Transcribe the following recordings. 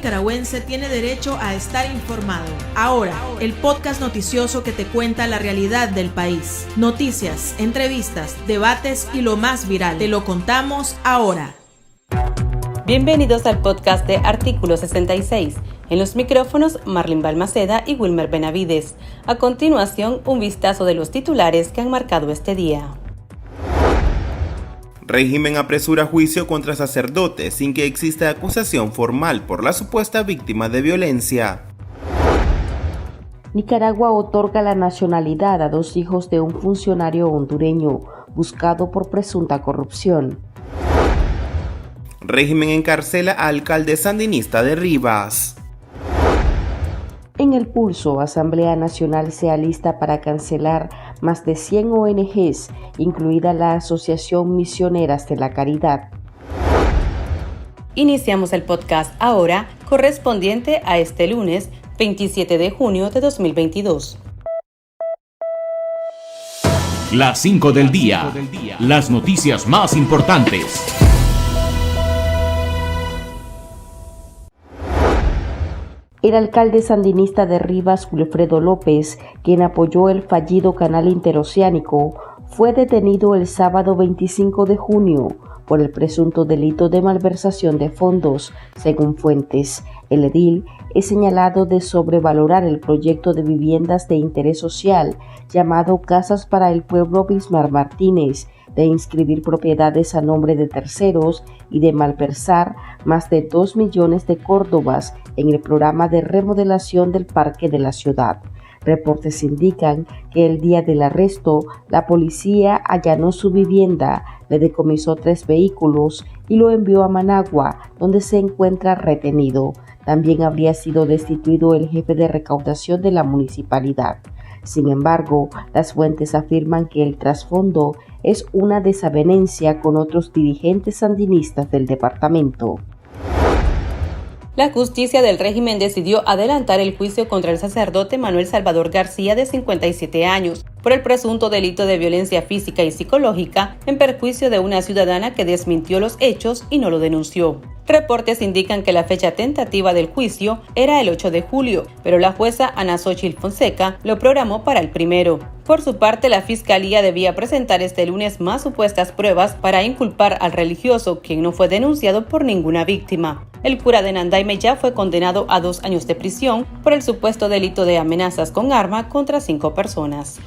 nicaragüense tiene derecho a estar informado. Ahora, el podcast noticioso que te cuenta la realidad del país. Noticias, entrevistas, debates y lo más viral. Te lo contamos ahora. Bienvenidos al podcast de Artículo 66. En los micrófonos, Marlene Balmaceda y Wilmer Benavides. A continuación, un vistazo de los titulares que han marcado este día. Régimen apresura juicio contra sacerdotes sin que exista acusación formal por la supuesta víctima de violencia. Nicaragua otorga la nacionalidad a 2 hijos de un funcionario hondureño buscado por presunta corrupción. Régimen encarcela a alcalde sandinista de Rivas. En el pulso, Asamblea Nacional se alista para cancelar más de 100 ONGs, incluida la Asociación Misioneras de la Caridad. Iniciamos el podcast ahora, correspondiente a este lunes, 27 de junio de 2022. Las 5 del día. Las noticias más importantes. El alcalde sandinista de Rivas, Wilfredo López, quien apoyó el fallido canal interoceánico, fue detenido el sábado 25 de junio por el presunto delito de malversación de fondos, según fuentes. El edil es señalado de sobrevalorar el proyecto de viviendas de interés social llamado Casas para el Pueblo Bismar Martínez, de inscribir propiedades a nombre de terceros y de malversar más de 2 millones de córdobas en el programa de remodelación del parque de la ciudad. Reportes indican que el día del arresto, la policía allanó su vivienda, le decomisó 3 vehículos y lo envió a Managua, donde se encuentra retenido. También habría sido destituido el jefe de recaudación de la municipalidad. Sin embargo, las fuentes afirman que el trasfondo es una desavenencia con otros dirigentes sandinistas del departamento. La justicia del régimen decidió adelantar el juicio contra el sacerdote Manuel Salvador García, de 57 años, por el presunto delito de violencia física y psicológica en perjuicio de una ciudadana que desmintió los hechos y no lo denunció. Reportes indican que la fecha tentativa del juicio era el 8 de julio, pero la jueza Ana Xochitl Fonseca lo programó para el 1. Por su parte, la fiscalía debía presentar este lunes más supuestas pruebas para inculpar al religioso, quien no fue denunciado por ninguna víctima. El cura de Nandaime ya fue condenado a 2 años de prisión por el supuesto delito de amenazas con arma contra 5 personas.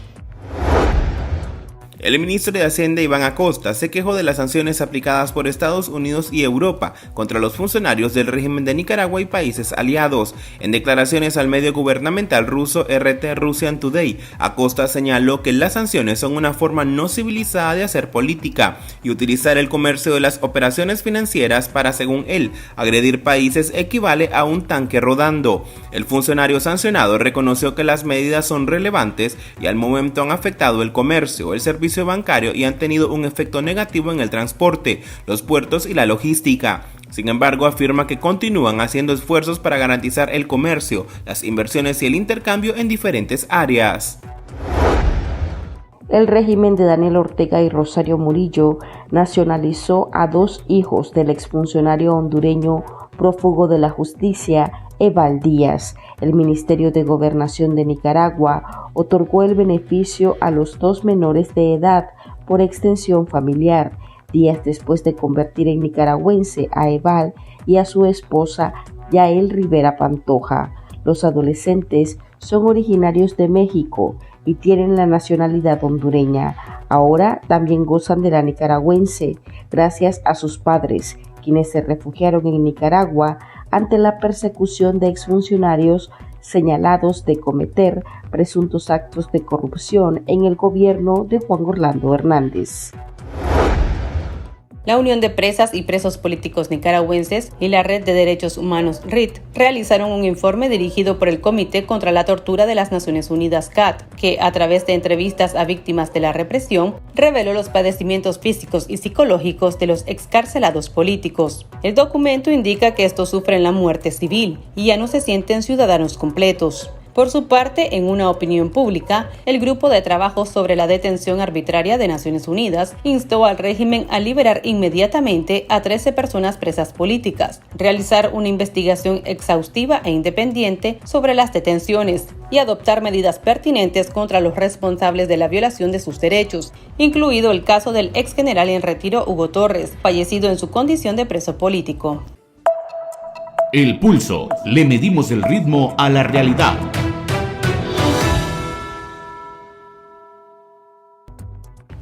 El ministro de Hacienda, Iván Acosta, se quejó de las sanciones aplicadas por Estados Unidos y Europa contra los funcionarios del régimen de Nicaragua y países aliados. En declaraciones al medio gubernamental ruso RT Russian Today, Acosta señaló que las sanciones son una forma no civilizada de hacer política y utilizar el comercio de las operaciones financieras para, según él, agredir países equivale a un tanque rodando. El funcionario sancionado reconoció que las medidas son relevantes y al momento han afectado el comercio, el servicio bancario y han tenido un efecto negativo en el transporte, los puertos y la logística. Sin embargo, afirma que continúan haciendo esfuerzos para garantizar el comercio, las inversiones y el intercambio en diferentes áreas. El régimen de Daniel Ortega y Rosario Murillo nacionalizó a 2 hijos del exfuncionario hondureño prófugo de la justicia, Eval Díaz. El Ministerio de Gobernación de Nicaragua otorgó el beneficio a los 2 menores de edad por extensión familiar, días después de convertir en nicaragüense a Eval y a su esposa Yael Rivera Pantoja. Los adolescentes son originarios de México y tienen la nacionalidad hondureña. Ahora también gozan de la nicaragüense, gracias a sus padres, quienes se refugiaron en Nicaragua ante la persecución de exfuncionarios señalados de cometer presuntos actos de corrupción en el gobierno de Juan Orlando Hernández. La Unión de Presas y Presos Políticos Nicaragüenses y la Red de Derechos Humanos RIT realizaron un informe dirigido por el Comité contra la Tortura de las Naciones Unidas CAT, que a través de entrevistas a víctimas de la represión reveló los padecimientos físicos y psicológicos de los excarcelados políticos. El documento indica que estos sufren la muerte civil y ya no se sienten ciudadanos completos. Por su parte, en una opinión pública, el Grupo de Trabajo sobre la Detención Arbitraria de Naciones Unidas instó al régimen a liberar inmediatamente a 13 personas presas políticas, realizar una investigación exhaustiva e independiente sobre las detenciones y adoptar medidas pertinentes contra los responsables de la violación de sus derechos, incluido el caso del ex general en retiro Hugo Torres, fallecido en su condición de preso político. El Pulso. Le medimos el ritmo a la realidad.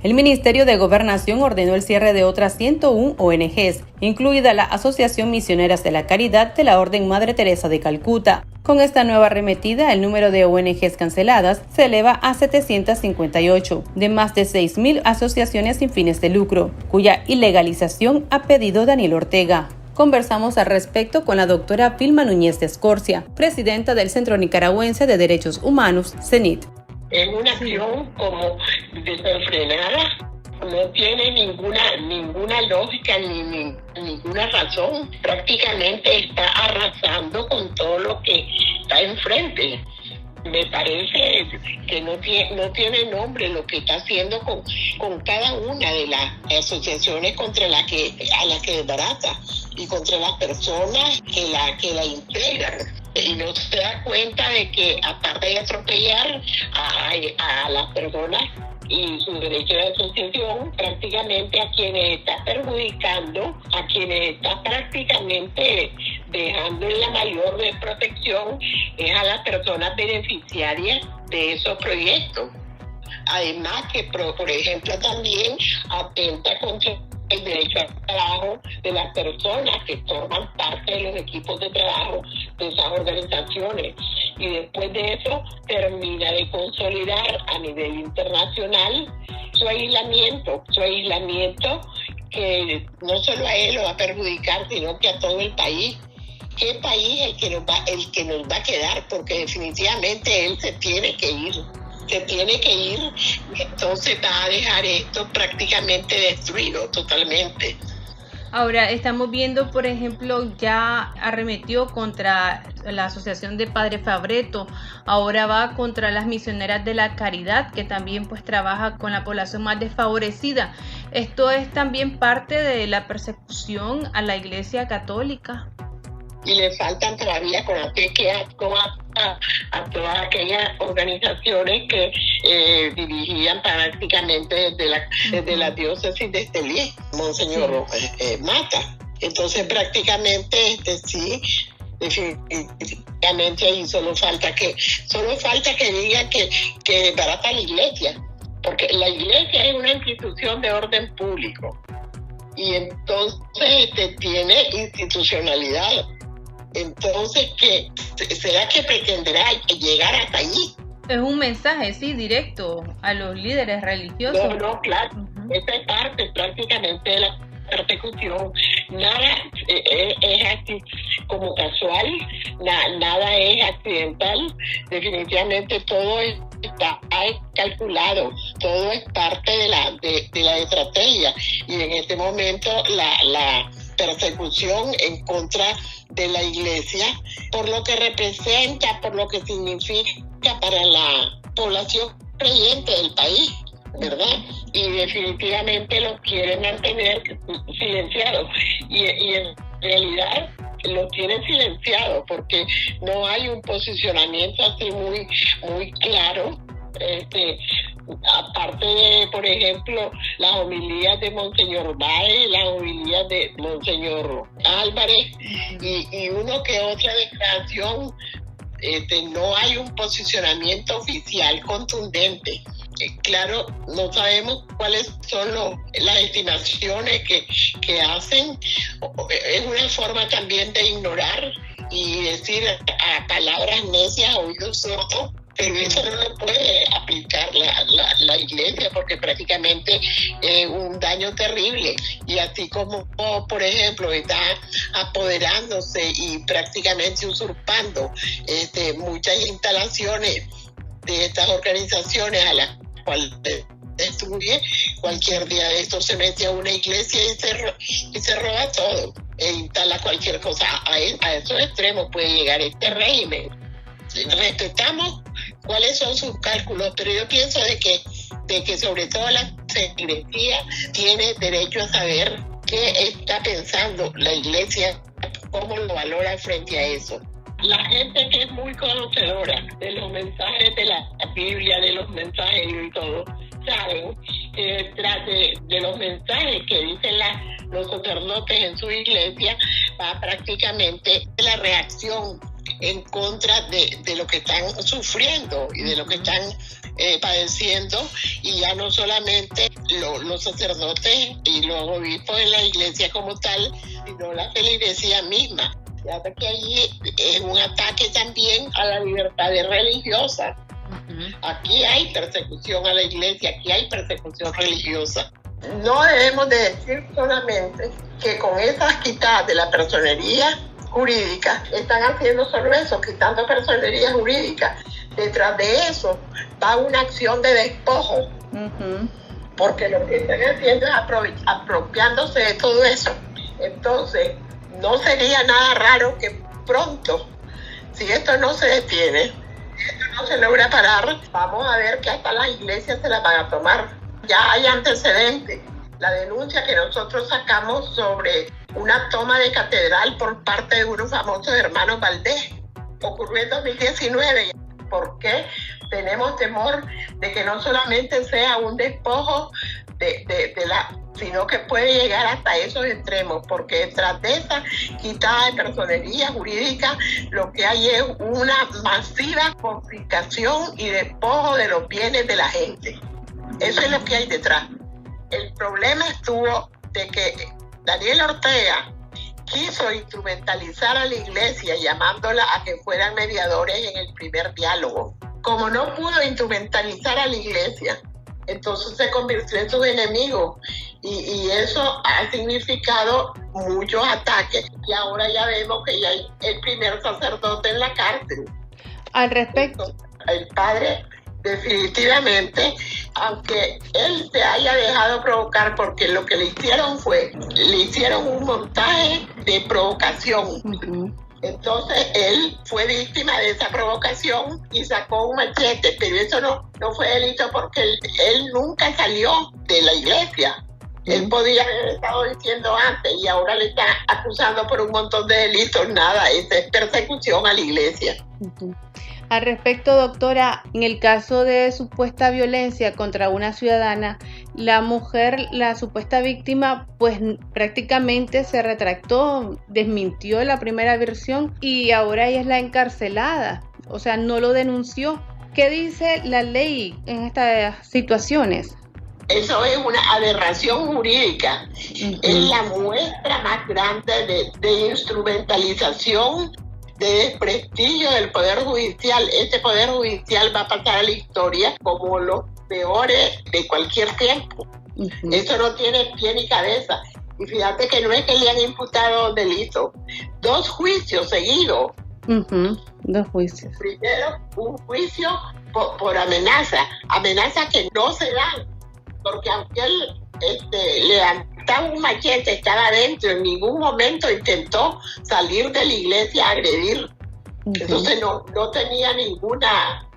El Ministerio de Gobernación ordenó el cierre de otras 101 ONGs, incluida la Asociación Misioneras de la Caridad de la Orden Madre Teresa de Calcuta. Con esta nueva arremetida, el número de ONGs canceladas se eleva a 758, de más de 6.000 asociaciones sin fines de lucro, cuya ilegalización ha pedido Daniel Ortega. Conversamos al respecto con la doctora Vilma Núñez de Escorcia, presidenta del Centro Nicaragüense de Derechos Humanos, CENIT. Es una acción como desenfrenada, no tiene ninguna lógica ni ninguna razón. Prácticamente está arrasando con todo lo que está enfrente. Me parece que no tiene nombre lo que está haciendo con cada una de las asociaciones a las que desbarata y contra las personas que la integran. Y no se da cuenta de que, aparte de atropellar a las personas y su derecho de asociación, prácticamente a quienes está perjudicando, a quienes está prácticamente dejando la mayor protección, es a las personas beneficiarias de esos proyectos. Además que, por ejemplo, también atenta contra el derecho al trabajo de las personas que forman parte de los equipos de trabajo de esas organizaciones, y después de eso termina de consolidar a nivel internacional su aislamiento que no solo a él lo va a perjudicar, sino que a todo el país. ¿Qué país es el que nos va a quedar? Porque definitivamente él se tiene que ir, y entonces va a dejar esto prácticamente destruido totalmente. Ahora estamos viendo, por ejemplo, ya arremetió contra la Asociación de Padre Fabreto, ahora va contra las Misioneras de la Caridad, que también pues trabaja con la población más desfavorecida. ¿Esto es también parte de la persecución a la Iglesia Católica? Y le faltan todavía con a todas aquellas organizaciones que dirigían prácticamente desde la diócesis de Estelí, Monseñor Mata. Entonces prácticamente sí, definitivamente ahí solo falta que digan que desbarata la iglesia, porque la iglesia es una institución de orden público y entonces tiene institucionalidad. Entonces, ¿será que pretenderá llegar hasta allí? Es un mensaje, sí, directo a los líderes religiosos. No, claro. Esta es parte prácticamente de la persecución. Nada es así como casual, nada es accidental. Definitivamente todo está calculado, todo es parte de la estrategia. Y en este momento la persecución en contra de la iglesia, por lo que representa, por lo que significa para la población creyente del país, ¿verdad? Y definitivamente lo quieren mantener silenciado. Y en realidad lo tienen silenciado porque no hay un posicionamiento así muy claro. Aparte de, por ejemplo, las homilías de Monseñor Báez, las homilías de Monseñor Álvarez y uno que otra declaración, no hay un posicionamiento oficial contundente. Claro, no sabemos cuáles son las estimaciones que hacen. Es una forma también de ignorar y decir a palabras necias, oídos sordos. Pero eso no lo puede aplicar la iglesia porque prácticamente es un daño terrible. Y así como, por ejemplo, está apoderándose y prácticamente usurpando muchas instalaciones de estas organizaciones a las cuales destruye, cualquier día de esto se mete a una iglesia y se roba todo e instala cualquier cosa. A esos extremos puede llegar este régimen. respetamos cuáles son sus cálculos, pero yo pienso de que sobre todo la secrecía tiene derecho a saber qué está pensando la iglesia, cómo lo valora frente a eso. La gente que es muy conocedora de los mensajes de la Biblia, de los mensajes y todo, saben que detrás de los mensajes que dicen los sacerdotes en su iglesia va prácticamente la reacción en contra de lo que están sufriendo y de lo que están padeciendo, y ya no solamente los sacerdotes y los obispos en la iglesia como tal, sino la feligresía misma. Ya que allí es un ataque también a la libertad religiosa. Aquí hay persecución a la iglesia, aquí hay persecución religiosa. No debemos de decir solamente que con esas quitadas de la personería jurídica están haciendo solo eso, quitando personería jurídica. Detrás de eso va una acción de despojo, porque lo que están haciendo es apropiándose de todo eso. Entonces, no sería nada raro que pronto, si esto no se detiene, si esto no se logra parar, vamos a ver que hasta las iglesias se la van a tomar. Ya hay antecedentes. La denuncia que nosotros sacamos sobre una toma de catedral por parte de unos famosos hermanos Valdés ocurrió en 2019. ¿Por qué? Tenemos temor de que no solamente sea un despojo sino que puede llegar hasta esos extremos, porque detrás de esa quitada de personería jurídica lo que hay es una masiva confiscación y despojo de los bienes de la gente. Eso es lo que hay detrás. El problema estuvo de que Daniel Ortega quiso instrumentalizar a la iglesia llamándola a que fueran mediadores en el primer diálogo. Como no pudo instrumentalizar a la iglesia, entonces se convirtió en su enemigo, y eso ha significado muchos ataques, y ahora ya vemos que ya hay el primer sacerdote en la cárcel. Al respecto, el padre definitivamente, aunque él se haya dejado provocar, porque lo que le hicieron un montaje de provocación. Entonces él fue víctima de esa provocación y sacó un machete, pero eso no fue delito porque él nunca salió de la iglesia. Él podía haber estado diciendo antes, y ahora le está acusando por un montón de delitos. Nada, esa es persecución a la iglesia. Al respecto, doctora, en el caso de supuesta violencia contra una ciudadana, la mujer, la supuesta víctima, pues prácticamente se retractó, desmintió la primera versión y ahora ella es la encarcelada, o sea, no lo denunció. ¿Qué dice la ley en estas situaciones? Eso es una aberración jurídica. Es la muestra más grande de instrumentalización, de desprestigio del Poder Judicial. Este Poder Judicial va a pasar a la historia como los peores de cualquier tiempo. Eso no tiene pie ni cabeza. Y fíjate que no es que le han imputado delito. 2 juicios seguidos. 2 juicios. Primero, un juicio por amenaza. Amenaza que no se dan. Porque aunque él levantaba un machete, estaba adentro, en ningún momento intentó salir de la iglesia a agredir. Entonces no tenía ninguna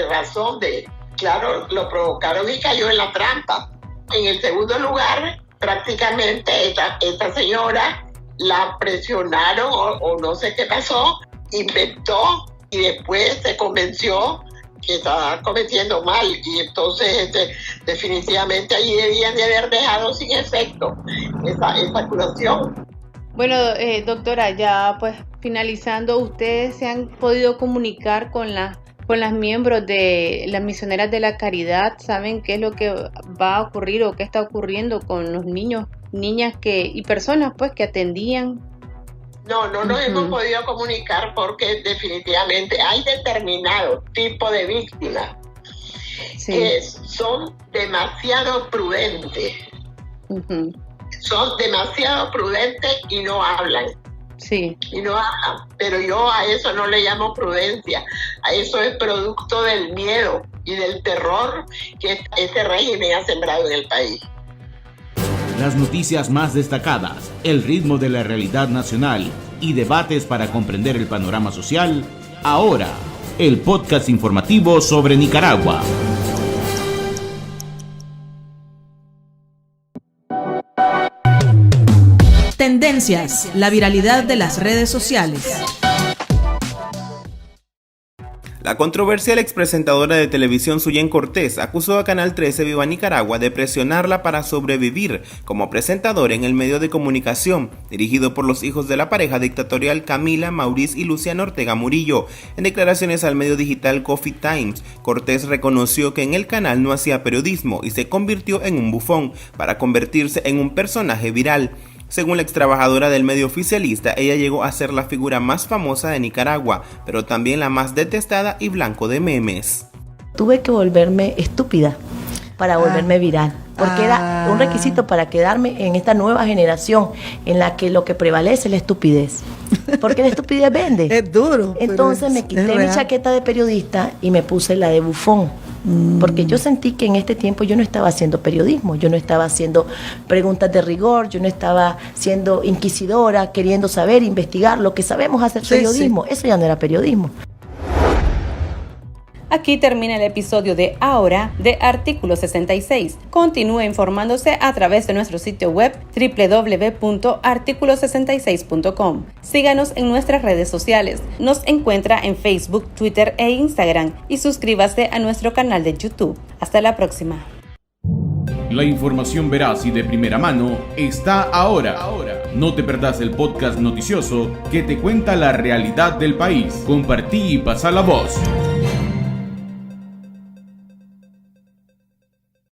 razón claro, lo provocaron y cayó en la trampa. En el segundo lugar, prácticamente esta señora la presionaron o no sé qué pasó, inventó y después se convenció que estaba cometiendo mal, y entonces definitivamente allí debían de haber dejado sin efecto esa acusación. Bueno, doctora, ya pues finalizando, ¿ustedes se han podido comunicar con las miembros de las misioneras de la caridad? ¿Saben qué es lo que va a ocurrir o qué está ocurriendo con los niños, niñas y personas pues que atendían? No nos hemos podido comunicar porque definitivamente hay determinado tipo de víctimas que son demasiado prudentes. Son demasiado prudentes y no hablan. Sí. Y no hablan. Pero yo a eso no le llamo prudencia. A eso es producto del miedo y del terror que este régimen ha sembrado en el país. Las noticias más destacadas, el ritmo de la realidad nacional y debates para comprender el panorama social, ahora el podcast informativo sobre Nicaragua. Tendencias, la viralidad de las redes sociales. La controversial expresentadora de televisión Suyen Cortés acusó a Canal 13 Viva Nicaragua de presionarla para sobrevivir como presentadora en el medio de comunicación, dirigido por los hijos de la pareja dictatorial Camila, Maurice y Luciano Ortega Murillo. En declaraciones al medio digital Coffee Times, Cortés reconoció que en el canal no hacía periodismo y se convirtió en un bufón para convertirse en un personaje viral. Según la extrabajadora del medio oficialista, ella llegó a ser la figura más famosa de Nicaragua, pero también la más detestada y blanco de memes. Tuve que volverme estúpida para volverme viral, porque era un requisito para quedarme en esta nueva generación en la que lo que prevalece es la estupidez, porque la estupidez vende. Es duro. Entonces me quité mi chaqueta de periodista y me puse la de bufón. Porque yo sentí que en este tiempo yo no estaba haciendo periodismo, yo no estaba haciendo preguntas de rigor, yo no estaba siendo inquisidora, queriendo saber, investigar lo que sabemos hacer periodismo. Eso ya no era periodismo. Aquí termina el episodio de Ahora de Artículo 66. Continúe informándose a través de nuestro sitio web www.articulo66.com. Síganos en nuestras redes sociales. Nos encuentra en Facebook, Twitter e Instagram y suscríbase a nuestro canal de YouTube. Hasta la próxima. La información veraz y de primera mano está ahora. No te perdás el podcast noticioso que te cuenta la realidad del país. Compartí y pasa la voz.